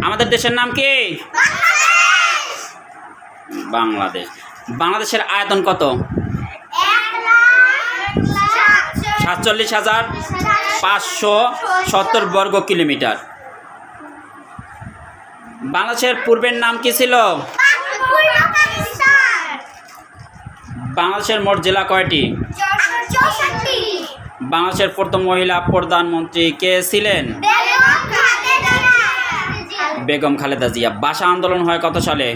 আমাদের দেশের নাম কি? বাংলাদেশ। বাংলাদেশের আয়তন কত? 47,570 বর্গ কিলোমিটার। বাংলাদেশের পূর্বের নাম কি ছিল? বাংলাদেশের মোট জেলা কয়টি? বাংলাদেশের প্রথম মহিলা প্রধানমন্ত্রী কে ছিলেন? বেগম খালেদা জিয়া। ভাষা আন্দোলন হয় কত সালে?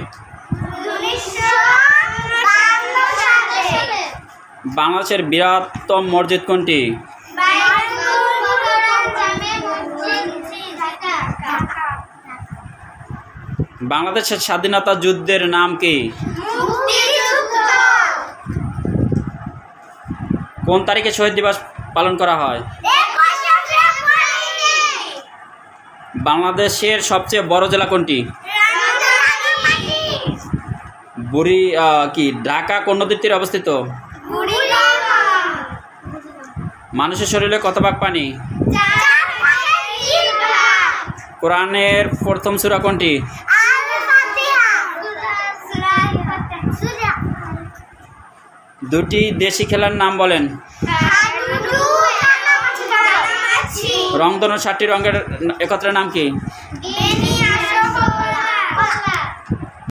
বাংলাদেশের বৃহত্তম মসজিদ কোনটি? বাংলাদেশের স্বাধীনতা যুদ্ধের নাম কি? কোন তারিখে শহীদ দিবস পালন করা হয়? বাংলাদেশের সবচেয়ে বড় জেলা কোনটি? ঢাকা কোন নদীর তীরে অবস্থিত? মানুষের শরীরে কত ভাগ পানি? কোরআনের প্রথম সূরা কোনটি? দুটি দেশি খেলার নাম বলেন। রংধনু 7টি রঙের একত্রে নাম কি?